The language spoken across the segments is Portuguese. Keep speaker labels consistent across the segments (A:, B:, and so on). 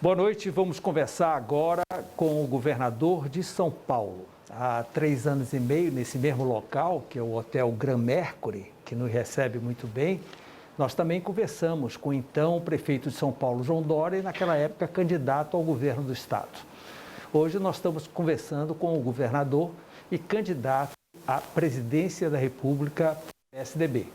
A: Boa noite, vamos conversar agora com o governador de São Paulo. Há 3 anos e meio, nesse mesmo local, que é o Hotel Gran Mercury, que nos recebe muito bem, nós também conversamos com então o prefeito de São Paulo, João Dória, e naquela época candidato ao governo do estado. Hoje nós estamos conversando com o governador e candidato à presidência da República PSDB.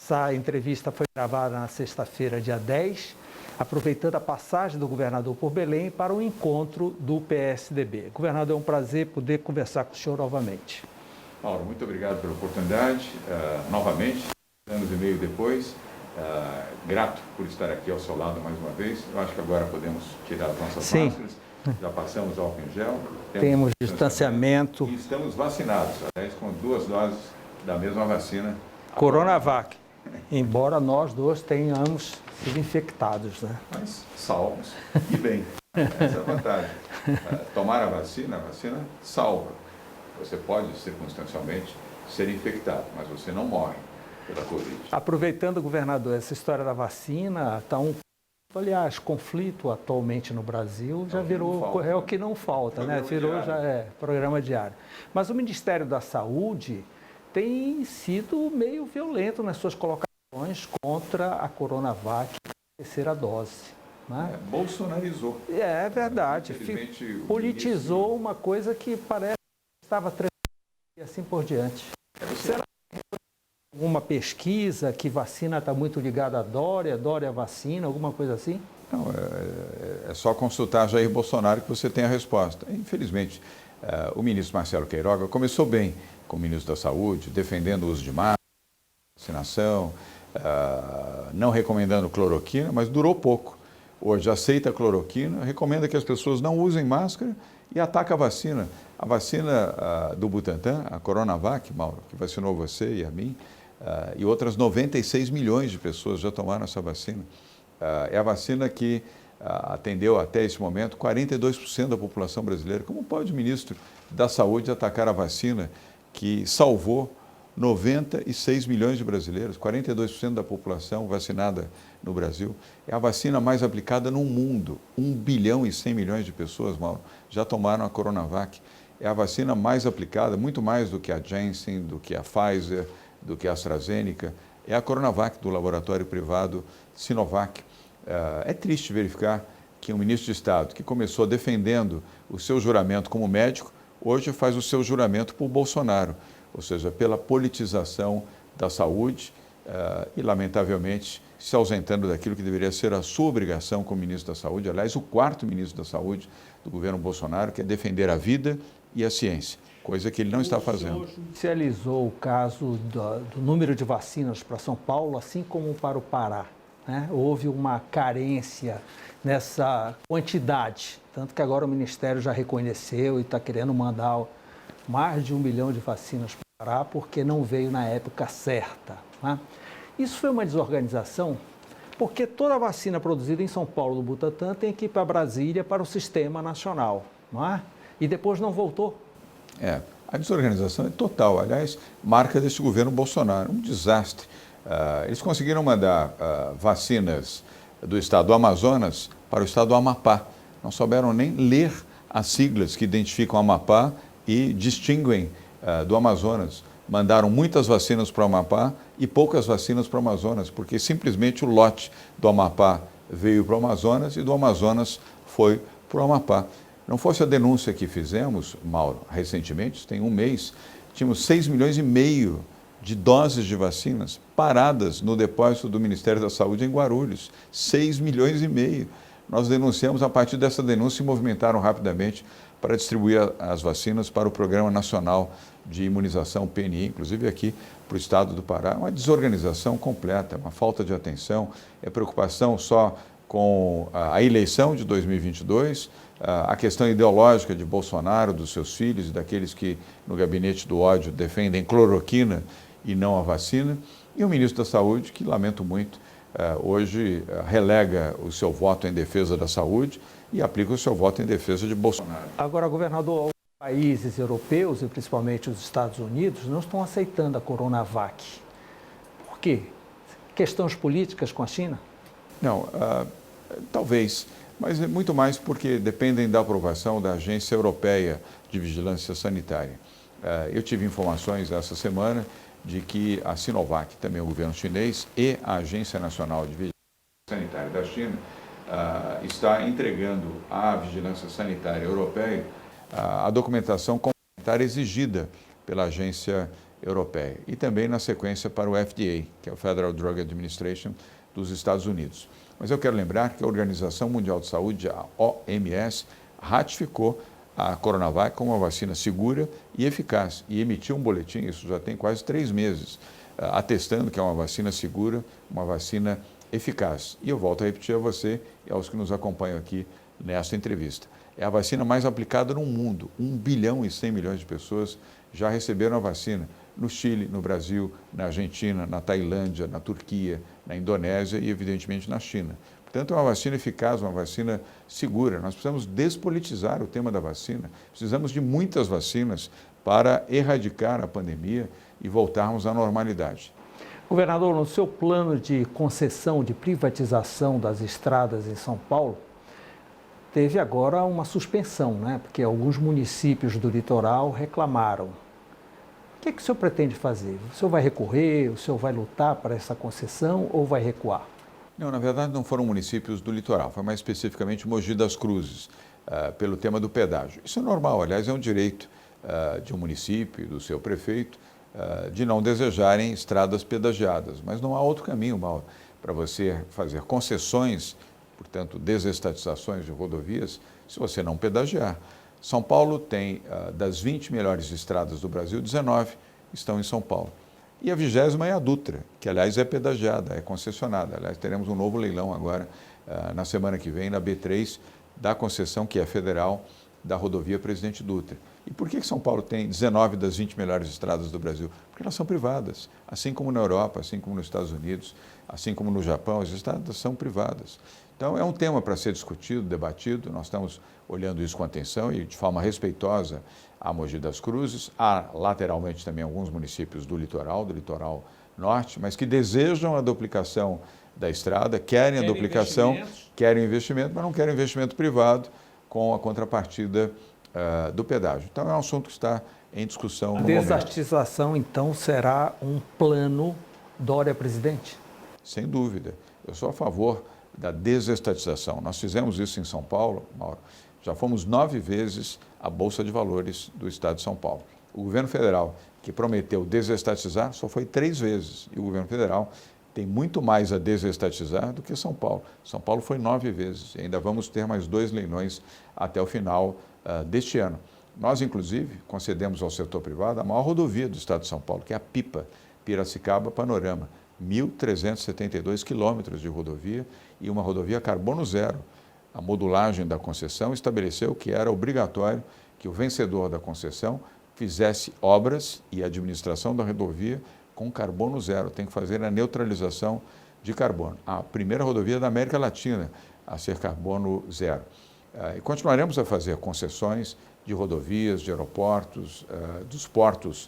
A: Essa entrevista foi gravada na sexta-feira, dia 10, aproveitando a passagem do governador por Belém para o encontro do PSDB. Governador, é um prazer poder conversar com o senhor novamente.
B: Mauro, muito obrigado pela oportunidade, novamente, 3 anos e meio depois, grato por estar aqui ao seu lado mais uma vez. Eu acho que agora podemos tirar as nossas máscaras, já passamos álcool em gel.
A: Temos distanciamento.
B: E estamos vacinados, aliás, com 2 doses da mesma vacina.
A: Coronavac, embora nós dois tenhamos sido infectados, né?
B: Mas salvos e bem. Essa é a vantagem. Tomar a vacina salva. Você pode, circunstancialmente, ser infectado, mas você não morre pela Covid.
A: Aproveitando, governador, essa história da vacina, está conflito atualmente no Brasil, já virou, é o que não falta, né? Virou, já é programa diário. Mas o Ministério da Saúde tem sido meio violento nas suas colocações contra a Coronavac, terceira dose. Né?
B: Bolsonarizou.
A: É verdade. Politizou uma coisa que parece que estava tranquila e assim por diante. Será que alguma pesquisa que vacina está muito ligada à Dória vacina, alguma coisa assim?
B: Não, é só consultar Jair Bolsonaro que você tem a resposta. Infelizmente, o ministro Marcelo Queiroga começou bem com o ministro da Saúde, defendendo o uso de máscara, vacinação, não recomendando cloroquina, mas durou pouco. Hoje aceita a cloroquina, recomenda que as pessoas não usem máscara e ataca a vacina. A vacina do Butantan, a Coronavac, Mauro, que vacinou você e a mim, e outras 96 milhões de pessoas já tomaram essa vacina. É a vacina que atendeu até esse momento 42% da população brasileira. Como pode o ministro da Saúde atacar a vacina que salvou 96 milhões de brasileiros, 42% da população vacinada no Brasil? É a vacina mais aplicada no mundo. 1 bilhão e 100 milhões de pessoas, Mauro, já tomaram a Coronavac. É a vacina mais aplicada, muito mais do que a Janssen, do que a Pfizer, do que a AstraZeneca. É a Coronavac do laboratório privado Sinovac. É triste verificar que um ministro de Estado que começou defendendo o seu juramento como médico, hoje faz o seu juramento por Bolsonaro, ou seja, pela politização da saúde e, lamentavelmente, se ausentando daquilo que deveria ser a sua obrigação como ministro da Saúde, aliás, o 4º ministro da Saúde do governo Bolsonaro, que é defender a vida e a ciência, coisa que ele não está fazendo.
A: O senhor judicializou o caso do número de vacinas para São Paulo, assim como para o Pará, né? Houve uma carência nessa quantidade, tanto que agora o Ministério já reconheceu e está querendo mandar mais de 1 milhão de vacinas para o Pará, porque não veio na época certa. Né? Isso foi uma desorganização, porque toda a vacina produzida em São Paulo do Butantan tem que ir para Brasília para o Sistema Nacional, não é? E depois não voltou.
B: A desorganização é total, aliás, marca desse governo Bolsonaro, um desastre. Eles conseguiram mandar vacinas do estado do Amazonas para o estado do Amapá. Não souberam nem ler as siglas que identificam o Amapá e distinguem do Amazonas. Mandaram muitas vacinas para o Amapá e poucas vacinas para o Amazonas, porque simplesmente o lote do Amapá veio para o Amazonas e do Amazonas foi para o Amapá. Não fosse a denúncia que fizemos, Mauro, recentemente, tem 1 mês, tínhamos 6 milhões e meio de doses de vacinas paradas no depósito do Ministério da Saúde em Guarulhos. 6 milhões e meio. Nós denunciamos, a partir dessa denúncia, se movimentaram rapidamente para distribuir as vacinas para o Programa Nacional de Imunização, PNI, inclusive aqui para o estado do Pará. Uma desorganização completa, uma falta de atenção, preocupação só com a eleição de 2022, a questão ideológica de Bolsonaro, dos seus filhos e daqueles que no gabinete do ódio defendem cloroquina e não a vacina, e o ministro da Saúde, que lamento muito, hoje relega o seu voto em defesa da saúde e aplica o seu voto em defesa de Bolsonaro.
A: Agora, governador, países europeus, e principalmente os Estados Unidos, não estão aceitando a Coronavac. Por quê? Questões políticas com a China?
B: Não, talvez, mas é muito mais porque dependem da aprovação da Agência Europeia de Vigilância Sanitária. Eu tive informações essa semana de que a Sinovac, também o governo chinês, e a Agência Nacional de Vigilância Sanitária da China está entregando à Vigilância Sanitária Europeia a documentação complementar exigida pela agência europeia e também na sequência para o FDA, que é o Federal Drug Administration dos Estados Unidos. Mas eu quero lembrar que a Organização Mundial de Saúde, a OMS, ratificou a Coronavac como uma vacina segura e eficaz e emitiu um boletim, isso já tem quase 3 meses, atestando que é uma vacina segura, uma vacina eficaz. E eu volto a repetir a você e aos que nos acompanham aqui nesta entrevista. É a vacina mais aplicada no mundo. 1 bilhão e 100 milhões de pessoas já receberam a vacina no Chile, no Brasil, na Argentina, na Tailândia, na Turquia, na Indonésia e, evidentemente, na China. Portanto, é uma vacina eficaz, uma vacina segura. Nós precisamos despolitizar o tema da vacina. Precisamos de muitas vacinas para erradicar a pandemia e voltarmos à normalidade.
A: Governador, no seu plano de concessão, de privatização das estradas em São Paulo, teve agora uma suspensão, né? Porque alguns municípios do litoral reclamaram. O que é que o senhor pretende fazer? O senhor vai recorrer, o senhor vai lutar para essa concessão ou vai recuar?
B: Não, na verdade não foram municípios do litoral, foi mais especificamente Mogi das Cruzes, pelo tema do pedágio. Isso é normal, aliás, é um direito de um município, do seu prefeito, de não desejarem estradas pedagiadas. Mas não há outro caminho, Mauro, para você fazer concessões, portanto, desestatizações de rodovias, se você não pedagiar. São Paulo tem, das 20 melhores estradas do Brasil, 19 estão em São Paulo. E a 20ª é a Dutra, que, aliás, é pedagiada, é concessionada. Aliás, teremos um novo leilão agora, na semana que vem, na B3, da concessão, que é federal, da rodovia Presidente Dutra. E por que São Paulo tem 19 das 20 melhores estradas do Brasil? Porque elas são privadas, assim como na Europa, assim como nos Estados Unidos, assim como no Japão, as estradas são privadas. Então, é um tema para ser discutido, debatido, nós estamos olhando isso com atenção e de forma respeitosa a Mogi das Cruzes, há lateralmente também alguns municípios do litoral norte, mas que desejam a duplicação da estrada, querem a duplicação, querem investimento, mas não querem investimento privado com a contrapartida do pedágio. Então, é um assunto que está em discussão no momento.
A: A desestatização, então, será um plano Dória presidente?
B: Sem dúvida. Eu sou a favor da desestatização. Nós fizemos isso em São Paulo, Mauro. Já fomos 9 vezes à Bolsa de Valores do Estado de São Paulo. O governo federal, que prometeu desestatizar, só foi 3 vezes. E o governo federal tem muito mais a desestatizar do que São Paulo. São Paulo foi 9 vezes. E ainda vamos ter mais 2 leilões até o final deste ano. Nós, inclusive, concedemos ao setor privado a maior rodovia do Estado de São Paulo, que é a PIPA, Piracicaba-Panorama. 1.372 quilômetros de rodovia e uma rodovia carbono zero. A modulagem da concessão estabeleceu que era obrigatório que o vencedor da concessão fizesse obras e administração da rodovia com carbono zero. Tem que fazer a neutralização de carbono. A primeira rodovia da América Latina a ser carbono zero. E continuaremos a fazer concessões de rodovias, de aeroportos, dos portos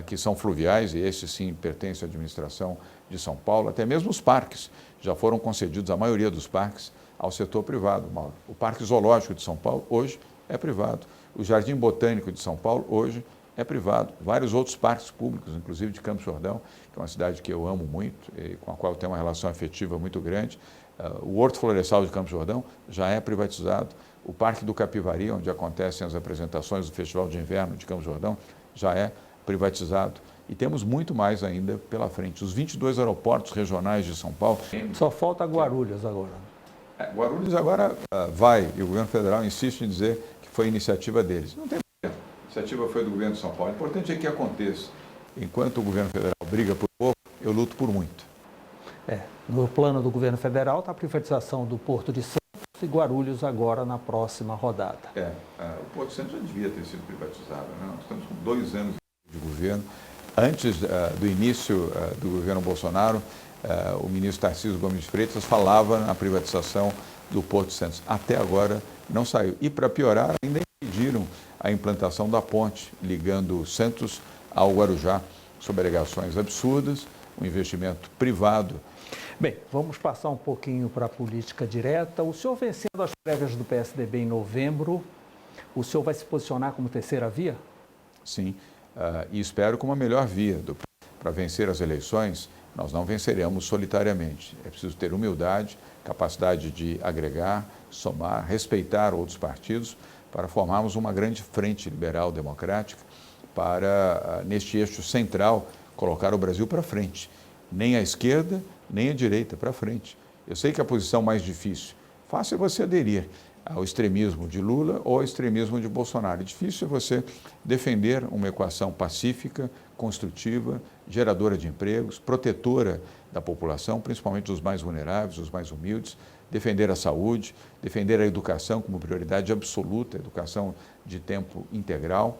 B: que são fluviais, e esses sim pertencem à administração de São Paulo, até mesmo os parques. Já foram concedidos, a maioria dos parques, ao setor privado, Mauro. O Parque Zoológico de São Paulo, hoje, é privado. O Jardim Botânico de São Paulo, hoje, é privado. Vários outros parques públicos, inclusive de Campos do Jordão, que é uma cidade que eu amo muito e com a qual eu tenho uma relação afetiva muito grande. O Horto Florestal de Campos do Jordão já é privatizado. O Parque do Capivari, onde acontecem as apresentações do Festival de Inverno de Campos do Jordão, já é privatizado. E temos muito mais ainda pela frente. Os 22 aeroportos regionais de São Paulo...
A: Só falta Guarulhos agora.
B: Guarulhos agora vai, e o governo federal insiste em dizer que foi iniciativa deles. Não tem problema. A iniciativa foi do governo de São Paulo. O importante é que aconteça. Enquanto o governo federal briga por pouco, eu luto por muito.
A: No plano do governo federal está a privatização do Porto de Santos e Guarulhos agora na próxima rodada.
B: O Porto de Santos já devia ter sido privatizado, né? Nós estamos com 2 anos de governo. Antes do início do governo Bolsonaro, o ministro Tarcísio Gomes de Freitas falava na privatização do Porto de Santos. Até agora não saiu. E para piorar, ainda impediram a implantação da ponte ligando Santos ao Guarujá, sob alegações absurdas, um investimento privado.
A: Bem, vamos passar um pouquinho para a política direta. O senhor vencendo as prévias do PSDB em novembro, o senhor vai se posicionar como terceira via?
B: Sim, e espero com uma melhor via. Para vencer as eleições, nós não venceremos solitariamente. É preciso ter humildade, capacidade de agregar, somar, respeitar outros partidos para formarmos uma grande frente liberal democrática para, neste eixo central, colocar o Brasil para frente. Nem a esquerda, nem a direita, para frente. Eu sei que a posição mais difícil, fácil é você aderir ao extremismo de Lula ou ao extremismo de Bolsonaro. Difícil é você defender uma equação pacífica, construtiva, geradora de empregos, protetora da população, principalmente dos mais vulneráveis, dos mais humildes, defender a saúde, defender a educação como prioridade absoluta, educação de tempo integral,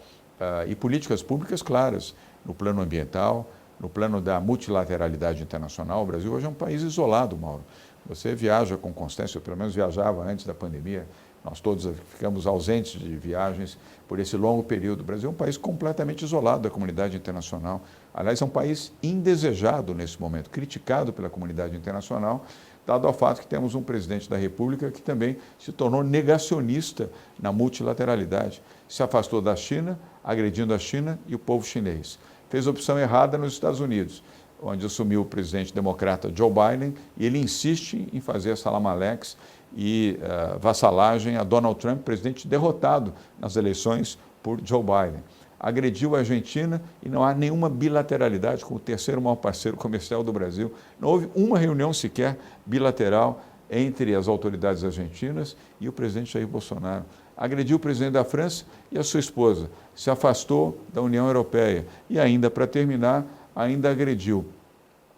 B: e políticas públicas claras no plano ambiental, no plano da multilateralidade internacional. O Brasil hoje é um país isolado, Mauro. Você viaja com constância, eu pelo menos viajava antes da pandemia, nós todos ficamos ausentes de viagens por esse longo período. O Brasil é um país completamente isolado da comunidade internacional. Aliás, é um país indesejado nesse momento, criticado pela comunidade internacional, dado ao fato que temos um presidente da República que também se tornou negacionista na multilateralidade. Se afastou da China, agredindo a China e o povo chinês. Fez a opção errada nos Estados Unidos, onde assumiu o presidente democrata Joe Biden, e ele insiste em fazer salamalex e vassalagem a Donald Trump, presidente derrotado nas eleições por Joe Biden. Agrediu a Argentina e não há nenhuma bilateralidade com o terceiro maior parceiro comercial do Brasil. Não houve uma reunião sequer bilateral entre as autoridades argentinas e o presidente Jair Bolsonaro. Agrediu o presidente da França e a sua esposa. Se afastou da União Europeia. E ainda, para terminar, ainda agrediu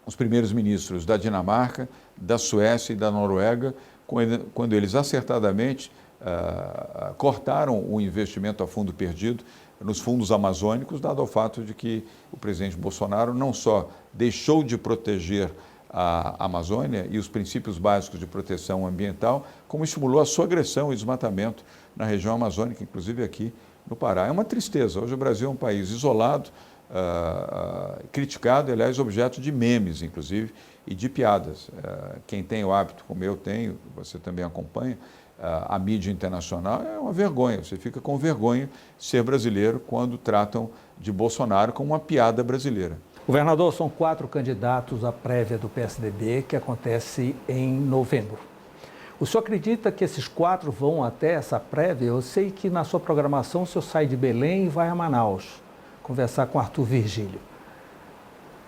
B: os primeiros ministros da Dinamarca, da Suécia e da Noruega, quando eles acertadamente cortaram o investimento a fundo perdido nos fundos amazônicos, dado ao fato de que o presidente Bolsonaro não só deixou de proteger a Amazônia e os princípios básicos de proteção ambiental, como estimulou a sua agressão e desmatamento na região amazônica, inclusive aqui no Pará. É uma tristeza. Hoje o Brasil é um país isolado, criticado, aliás, objeto de memes, inclusive, e de piadas. Quem tem o hábito, como eu tenho, você também acompanha, a mídia internacional, é uma vergonha. Você fica com vergonha de ser brasileiro quando tratam de Bolsonaro como uma piada brasileira.
A: Governador, são 4 candidatos à prévia do PSDB que acontece em novembro. O senhor acredita que esses 4 vão até essa prévia? Eu sei que na sua programação o senhor sai de Belém e vai a Manaus conversar com Arthur Virgílio.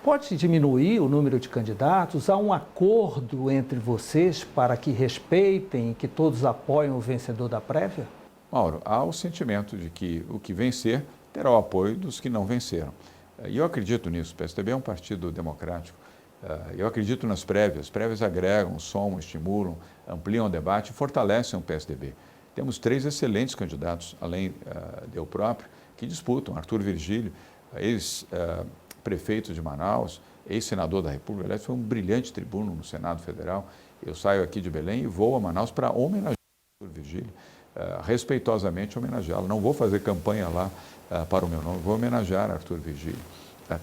A: Pode diminuir o número de candidatos? Há um acordo entre vocês para que respeitem e que todos apoiem o vencedor da prévia?
B: Mauro, há o sentimento de que o que vencer terá o apoio dos que não venceram. E eu acredito nisso. O PSDB é um partido democrático. Eu acredito nas prévias. As prévias agregam, somam, estimulam, ampliam o debate e fortalecem o PSDB. Temos 3 excelentes candidatos, além de eu próprio, que disputam. Arthur Virgílio, ex-prefeito de Manaus, ex-senador da República, aliás, foi um brilhante tribuno no Senado Federal. Eu saio aqui de Belém e vou a Manaus para homenagear Arthur Virgílio, respeitosamente homenageá-lo. Não vou fazer campanha lá para o meu nome, vou homenagear Arthur Virgílio.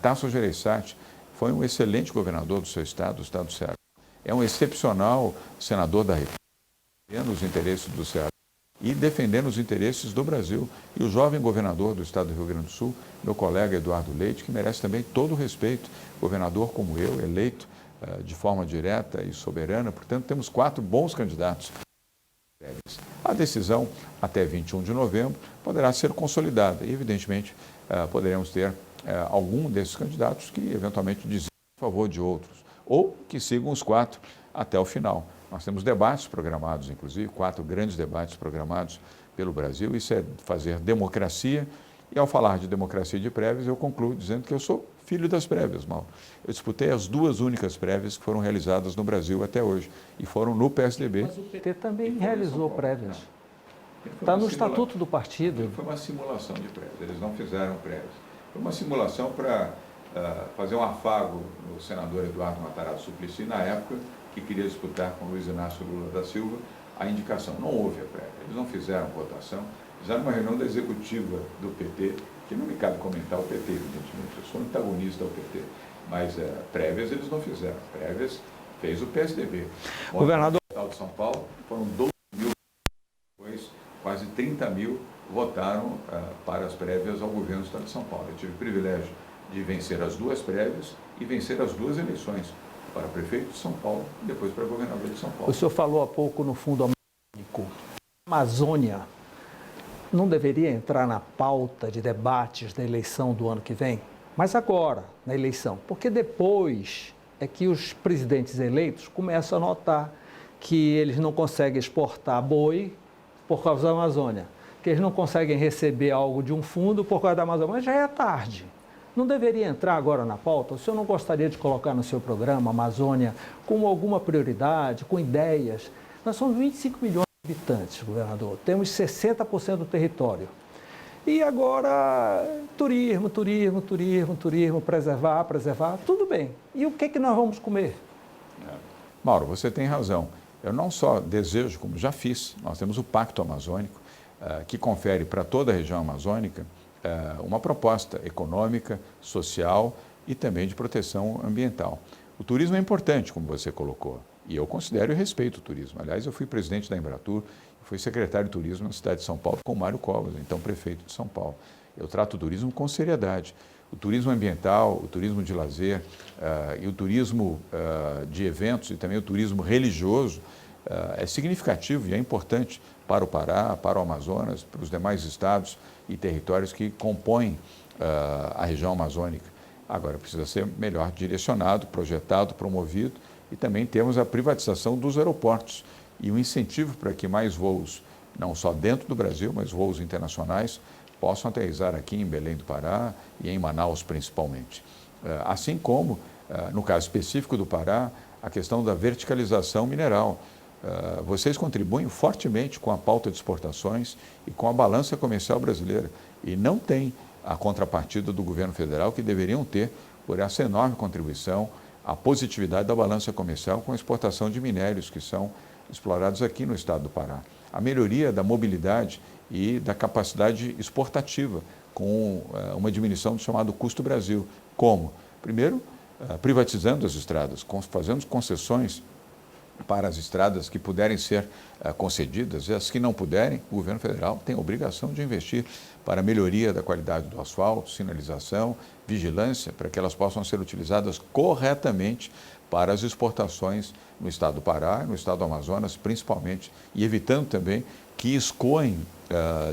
B: Tasso Gereissati foi um excelente governador do seu estado, do estado do Ceará. É um excepcional senador da República, defendendo os interesses do Ceará e defendendo os interesses do Brasil. E o jovem governador do estado do Rio Grande do Sul, meu colega Eduardo Leite, que merece também todo o respeito, governador como eu, eleito de forma direta e soberana. Portanto, temos 4 bons candidatos. A decisão, até 21 de novembro, poderá ser consolidada e, evidentemente, poderemos ter algum desses candidatos que, eventualmente, dizem a favor de outros, ou que sigam os 4 até o final. Nós temos debates programados, inclusive, 4 grandes debates programados pelo Brasil. Isso é fazer democracia. E, ao falar de democracia e de prévias, eu concluo dizendo que eu sou filho das prévias, Mauro. Eu disputei as 2 únicas prévias que foram realizadas no Brasil até hoje, e foram no PSDB.
A: Mas o PT também realizou prévias. Está no estatuto do partido.
B: Foi uma simulação de prévias, eles não fizeram prévias. Foi uma simulação para fazer um afago no senador Eduardo Matarazzo Suplicy, na época, que queria disputar com Luiz Inácio Lula da Silva a indicação. Não houve a prévia, eles não fizeram votação, fizeram uma reunião da executiva do PT, que não me cabe comentar o PT, evidentemente, eu sou antagonista ao PT, mas prévias eles não fizeram. Prévias Fez o PSDB.
A: Governador.
B: No estado de São Paulo, foram 12 mil, depois quase 30 mil votaram para as prévias ao governo do estado de São Paulo. Eu tive o privilégio de vencer as duas prévias e vencer as duas eleições, para prefeito de São Paulo e depois para governador de São Paulo.
A: O senhor falou há pouco no Fundo Amazônico. A Amazônia não deveria entrar na pauta de debates da eleição do ano que vem? Mas agora, na eleição, porque depois é que os presidentes eleitos começam a notar que eles não conseguem exportar boi por causa da Amazônia, que eles não conseguem receber algo de um fundo por causa da Amazônia, mas já é tarde. Não deveria entrar agora na pauta? O senhor não gostaria de colocar no seu programa a Amazônia com alguma prioridade, com ideias? Nós somos 25 milhões de habitantes, governador, temos 60% do território. E agora, turismo, preservar, tudo bem. E o que nós vamos comer?
B: Mauro, você tem razão. Eu não só desejo, como já fiz, nós temos o Pacto Amazônico, que confere para toda a região amazônica uma proposta econômica, social e também de proteção ambiental. O turismo é importante, como você colocou, e eu considero e respeito o turismo. Aliás, eu fui presidente da Embratur, fui secretário de turismo na cidade de São Paulo com o Mário Covas, então prefeito de São Paulo. Eu trato o turismo com seriedade. O turismo ambiental, o turismo de lazer e o turismo de eventos e também o turismo religioso é significativo e é importante para o Pará, para o Amazonas, para os demais estados e territórios que compõem a região amazônica. Agora, precisa ser melhor direcionado, projetado, promovido e também temos a privatização dos aeroportos e o incentivo para que mais voos, não só dentro do Brasil, mas voos internacionais, possam aterrissar aqui em Belém do Pará e em Manaus principalmente. Assim como, no caso específico do Pará, a questão da verticalização mineral. Vocês contribuem fortemente com a pauta de exportações e com a balança comercial brasileira e não tem a contrapartida do governo federal que deveriam ter por essa enorme contribuição à positividade da balança comercial com a exportação de minérios que são explorados aqui no estado do Pará. A melhoria da mobilidade e da capacidade exportativa com uma diminuição do chamado custo Brasil. Como? Primeiro, privatizando as estradas, fazendo concessões para as estradas que puderem ser concedidas e as que não puderem, o governo federal tem a obrigação de investir para a melhoria da qualidade do asfalto, sinalização, vigilância, para que elas possam ser utilizadas corretamente para as exportações no estado do Pará, no estado do Amazonas, principalmente, e evitando também que escoem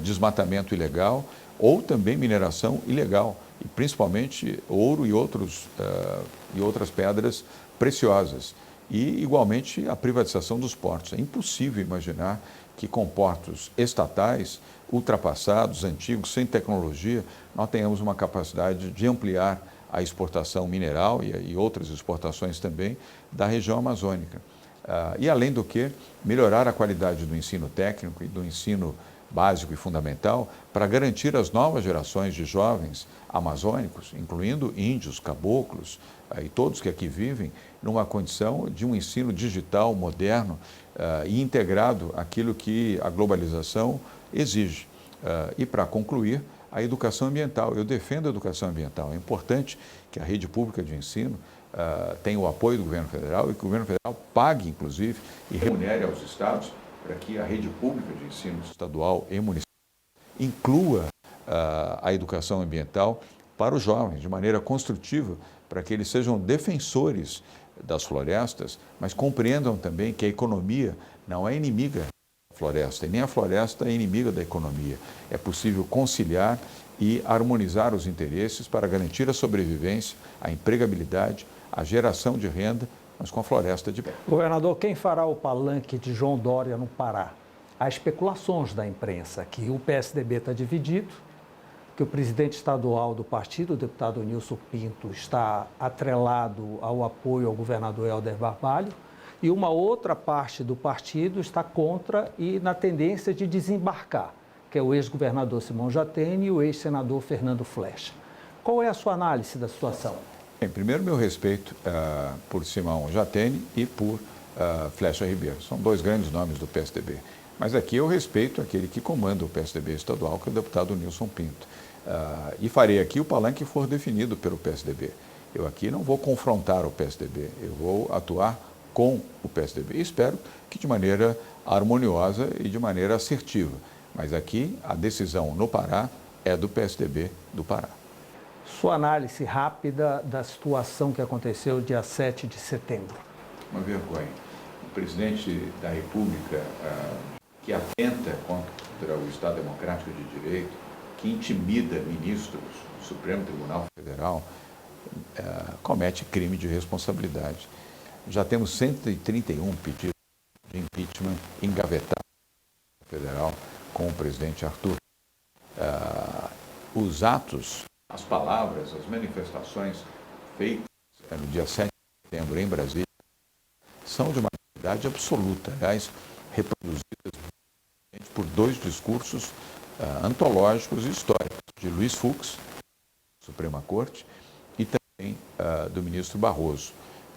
B: desmatamento ilegal ou também mineração ilegal, e principalmente ouro e outras pedras preciosas. E, igualmente, a privatização dos portos. É impossível imaginar que com portos estatais, ultrapassados, antigos, sem tecnologia, nós tenhamos uma capacidade de ampliar a exportação mineral e outras exportações também da região amazônica. E, além do que, melhorar a qualidade do ensino técnico e do ensino básico e fundamental para garantir às novas gerações de jovens amazônicos, incluindo índios, caboclos e todos que aqui vivem, numa condição de um ensino digital, moderno e integrado àquilo que a globalização exige. E, para concluir, a educação ambiental. Eu defendo a educação ambiental. É importante que a rede pública de ensino tenha o apoio do governo federal e que o governo federal pague, inclusive, e remunere aos estados para que a rede pública de ensino estadual e municipal inclua a educação ambiental para os jovens, de maneira construtiva, para que eles sejam defensores das florestas, mas compreendam também que a economia não é inimiga da floresta, e nem a floresta é inimiga da economia. É possível conciliar e harmonizar os interesses para garantir a sobrevivência, a empregabilidade, a geração de renda, mas com a floresta de pé.
A: Governador, quem fará o palanque de João Dória no Pará? Há especulações da imprensa que o PSDB está dividido, que o presidente estadual do partido, o deputado Nilson Pinto, está atrelado ao apoio ao governador Helder Barbalho, e uma outra parte do partido está contra e na tendência de desembarcar, que é o ex-governador Simão Jatene e o ex-senador Fernando Flecha. Qual é a sua análise da situação?
B: Bem, primeiro, meu respeito por Simão Jatene e por Flecha Ribeiro. São dois grandes nomes do PSDB. Mas aqui eu respeito aquele que comanda o PSDB estadual, que é o deputado Nilson Pinto. E farei aqui o palanque que for definido pelo PSDB. Eu aqui não vou confrontar o PSDB, eu vou atuar com o PSDB. E espero que de maneira harmoniosa e de maneira assertiva. Mas aqui a decisão no Pará é do PSDB do Pará.
A: Sua análise rápida da situação que aconteceu dia 7 de setembro.
B: Uma vergonha. O presidente da República, que atenta contra o Estado Democrático de Direito, que intimida ministros do Supremo Tribunal Federal, comete crime de responsabilidade. Já temos 131 pedidos de impeachment engavetados no federal com o presidente Arthur. Os atos, as palavras, as manifestações feitas no dia 7 de setembro em Brasília são de uma gravidade absoluta, aliás, reproduzidas por dois discursos antológicos e históricos de Luiz Fux, Suprema Corte, e também do ministro Barroso,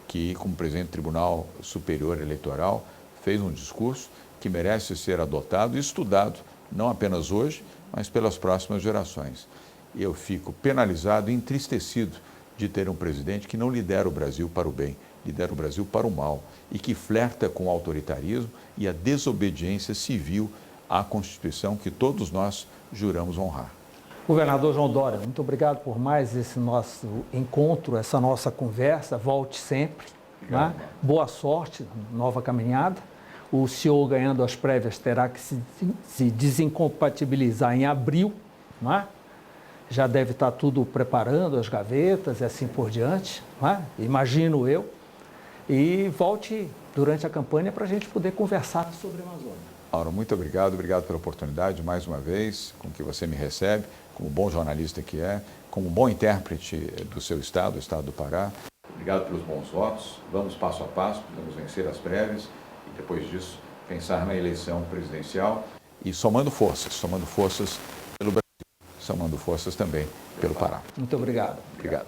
B: que, como presidente do Tribunal Superior Eleitoral, fez um discurso que merece ser adotado e estudado, não apenas hoje, mas pelas próximas gerações. E eu fico penalizado e entristecido de ter um presidente que não lidera o Brasil para o bem, lidera o Brasil para o mal e que flerta com o autoritarismo e a desobediência civil à Constituição que todos nós juramos honrar.
A: Governador João Dória, muito obrigado por mais esse nosso encontro, essa nossa conversa. Volte sempre. Né? Boa sorte, nova caminhada. O senhor, ganhando as prévias, terá que se desincompatibilizar em abril. Né? Já deve estar tudo preparando, as gavetas e assim por diante. Né? Imagino eu. E volte durante a campanha para a gente poder conversar sobre a Amazônia.
B: Mauro, muito obrigado pela oportunidade mais uma vez, com que você me recebe, como bom jornalista que é, como bom intérprete do seu estado, o estado do Pará. Obrigado pelos bons votos, vamos passo a passo, vamos vencer as prévias e depois disso pensar na eleição presidencial e somando forças pelo Brasil, somando forças também pelo Pará.
A: Muito obrigado.
B: Obrigado.